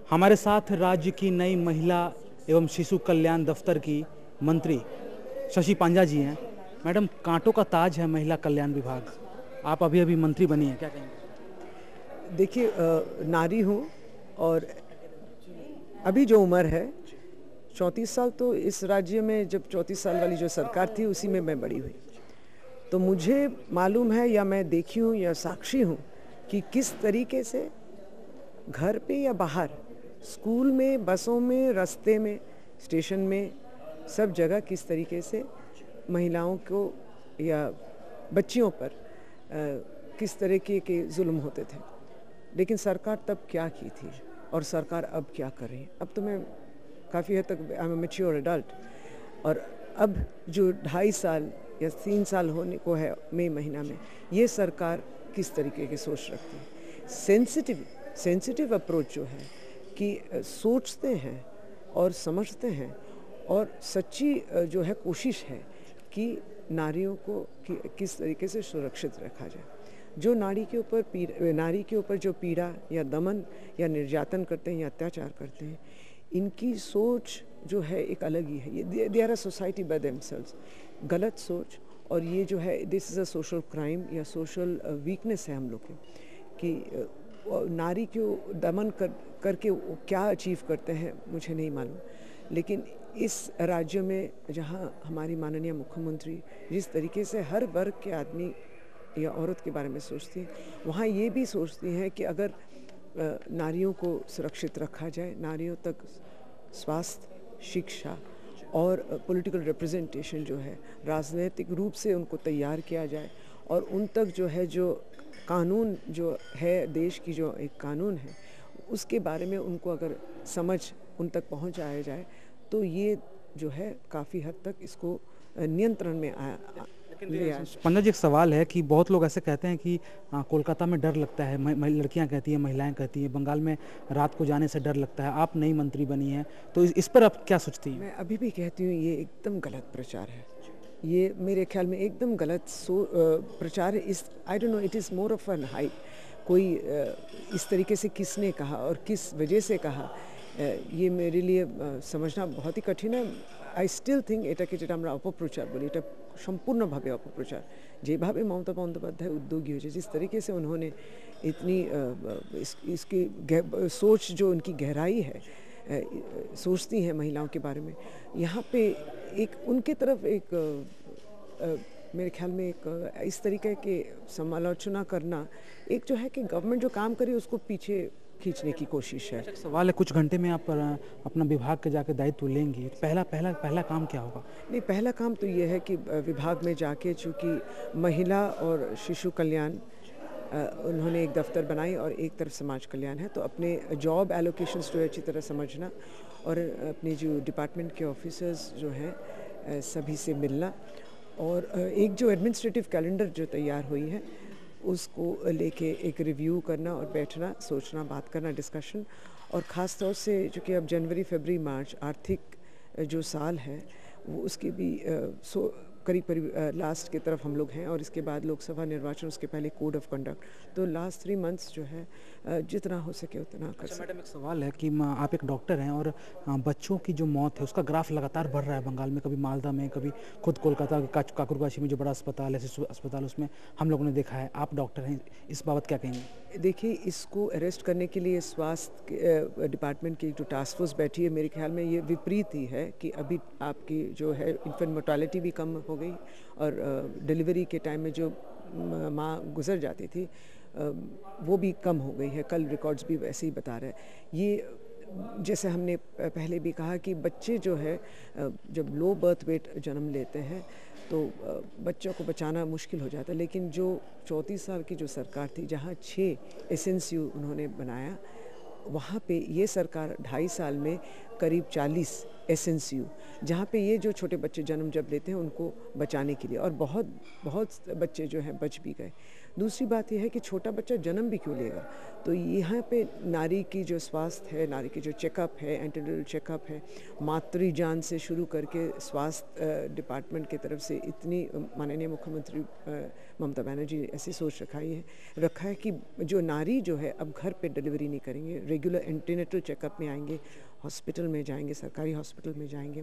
हमारे साथ राज्य की नई महिला एवं शिशु कल्याण दफ्तर की मंत्री शशि पांजा जी हैं। मैडम, कांटों का ताज है महिला कल्याण विभाग, आप अभी अभी मंत्री बनी हैं, क्या कहेंगे? देखिए, नारी हूँ और अभी जो उम्र है 34 साल, तो इस राज्य में जब 34 साल वाली जो सरकार थी उसी में मैं बड़ी हुई। तो मुझे मालूम है, या मैं देखी हूँ या साक्षी हूँ कि किस तरीके से घर पे या बाहर, स्कूल में, बसों में, रास्ते में, स्टेशन में, सब जगह किस तरीके से महिलाओं को या बच्चियों पर किस तरीके के जुल्म होते थे। लेकिन सरकार तब क्या की थी और सरकार अब क्या कर रही है। अब तो मैं काफ़ी हद तक आई एम मैच्योर एडल्ट, और अब जो 2.5 साल या 3 साल होने को है मई महीना में, ये सरकार किस तरीके की सोच रखती है। सेंसिटिव अप्रोच जो है कि सोचते हैं और समझते हैं, और सच्ची जो है कोशिश है कि नारियों को किस तरीके से सुरक्षित रखा जाए। जो नारी के ऊपर जो पीड़ा या दमन या निर्यातन करते हैं या अत्याचार करते हैं, इनकी सोच जो है एक अलग ही है। ये they are a society by themselves. गलत सोच, और ये जो है this is a social crime या सोशल वीकनेस है हम लोग की नारी को दमन करके वो क्या अचीव करते हैं मुझे नहीं मालूम। लेकिन इस राज्य में जहाँ हमारी माननीय मुख्यमंत्री जिस तरीके से हर वर्ग के आदमी या औरत के बारे में सोचती हैं, वहाँ ये भी सोचती हैं कि अगर नारियों को सुरक्षित रखा जाए, नारियों तक स्वास्थ्य, शिक्षा और पॉलिटिकल रिप्रेजेंटेशन जो है, राजनीतिक रूप से उनको तैयार किया जाए, और उन तक जो है जो कानून जो है देश की जो एक कानून है उसके बारे में उनको अगर समझ उन तक पहुंचाया जाए, तो ये जो है काफ़ी हद तक इसको नियंत्रण में आया। पंजा जी, एक सवाल है कि बहुत लोग ऐसे कहते हैं कि कोलकाता में डर लगता है, लड़कियां कहती हैं, महिलाएं कहती हैं, बंगाल में रात को जाने से डर लगता है। आप नई मंत्री बनी हैं, तो इस पर आप क्या सोचती हैं? मैं अभी भी कहती हूँ ये एकदम गलत प्रचार है। ये मेरे ख्याल में एकदम गलत प्रचार है। I don't know, it is more of an hype. कोई इस तरीके से किसने कहा और किस वजह से कहा, ये मेरे लिए समझना बहुत ही कठिन है। आई स्टिल थिंक এটাকে যেটা আমরা অপপ্রচার বলি, এটা সম্পূর্ণভাবে অপপ্রচার। যেভাবে মমতা বন্দ্যোপাধ্যায় উদ্যোगी হয়েছে, जिस तरीके से उन्होंने इतनी इसकी सोच जो उनकी गहराई है, सोचती हैं महिलाओं के बारे में, यहाँ पे एक उनके तरफ एक मेरे ख्याल में एक इस तरीके के समालोचना करना, एक जो है कि गवर्नमेंट जो काम करे उसको पीछे खींचने की कोशिश है। सवाल है, कुछ घंटे में आप अपना विभाग के जाके दायित्व लेंगी, तो पहला काम क्या होगा? नहीं, पहला काम तो ये है कि विभाग में जाके, चूँकि महिला और शिशु कल्याण उन्होंने एक दफ्तर बनाई और एक तरफ समाज कल्याण है, तो अपने जॉब एलोकेशंस जो है अच्छी तरह समझना, और अपने जो डिपार्टमेंट के ऑफिसर्स जो हैं सभी से मिलना, और एक जो एडमिनिस्ट्रेटिव कैलेंडर जो तैयार हुई है उसको लेके एक रिव्यू करना और बैठना, सोचना, बात करना, डिस्कशन। और ख़ास तौर से चूँकि अब जनवरी, फरवरी, मार्च आर्थिक जो साल है वो उसके भी करीब लास्ट की तरफ हम लोग हैं, और इसके बाद लोकसभा निर्वाचन, उसके पहले कोड ऑफ कंडक्ट। तो लास्ट 3 मंथ्स जो है जितना हो सके उतना कर सकते। मैडम, एक सवाल है कि आप एक डॉक्टर हैं, और बच्चों की जो मौत है उसका ग्राफ लगातार बढ़ रहा है बंगाल में, कभी मालदा में, कभी खुद कोलकाता काकुरगाछी में जो बड़ा अस्पताल है, शिशु अस्पताल, उसमें हम लोगों ने देखा है। आप डॉक्टर हैं, इस बाबत क्या कहेंगे? देखिए, इसको अरेस्ट करने के लिए स्वास्थ्य डिपार्टमेंट की जो टास्क फोर्स बैठी है, मेरे ख्याल में ये विपरीत ही है कि अभी आपकी जो है इन्फेंट मोर्टालिटी भी कम हो गई, और डिलीवरी के टाइम में जो माँ गुजर जाती थी वो भी कम हो गई है। कल रिकॉर्ड्स भी वैसे ही बता रहे हैं। ये जैसे हमने पहले भी कहा कि बच्चे जो है जब लो बर्थ वेट जन्म लेते हैं तो बच्चों को बचाना मुश्किल हो जाता है। लेकिन जो 34 साल की जो सरकार थी, जहाँ 6 SNCU उन्होंने बनाया, वहाँ पे ये सरकार 2.5 साल में करीब 40 SNCU, जहाँ पे ये जो छोटे बच्चे जन्म जब लेते हैं उनको बचाने के लिए, और बहुत बहुत बच्चे जो हैं बच भी गए। दूसरी बात यह है कि छोटा बच्चा जन्म भी क्यों लेगा, तो यहाँ पे नारी की जो स्वास्थ्य है, नारी की जो चेकअप है, एंटीनेटल चेकअप है, मातृजान से शुरू करके स्वास्थ्य डिपार्टमेंट की तरफ से इतनी माननीय मुख्यमंत्री ममता बनर्जी ऐसी सोच रखा है कि जो नारी जो है अब घर पे डिलीवरी नहीं करेंगे, रेगुलर एंटीनेटल चेकअप में आएंगे, हॉस्पिटल में जाएंगे, सरकारी हॉस्पिटल में जाएंगे।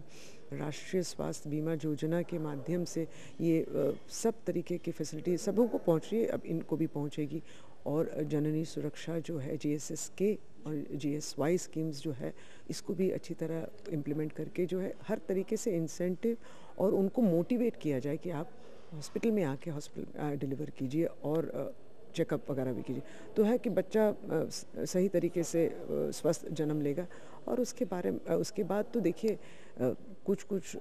राष्ट्रीय स्वास्थ्य बीमा योजना के माध्यम से ये सब तरीके की फैसिलिटी सबों को पहुँच रही है, अब इनको भी पहुँचेगी। और जननी सुरक्षा जो है GSSK और GSY स्कीम्स जो है, इसको भी अच्छी तरह इम्प्लीमेंट करके जो है हर तरीके से इंसेंटिव और उनको मोटिवेट किया जाए कि आप हॉस्पिटल में आके हॉस्पिटल डिलीवर कीजिए और चेकअप वगैरह भी कीजिए, तो है कि बच्चा सही तरीके से स्वस्थ जन्म लेगा। और उसके बाद तो देखिए कुछ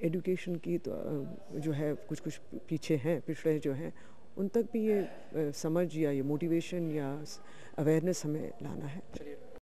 एजुकेशन की तो जो है कुछ पीछे हैं, पिछड़े जो हैं, उन तक भी ये समझ या ये मोटिवेशन या अवेयरनेस हमें लाना है।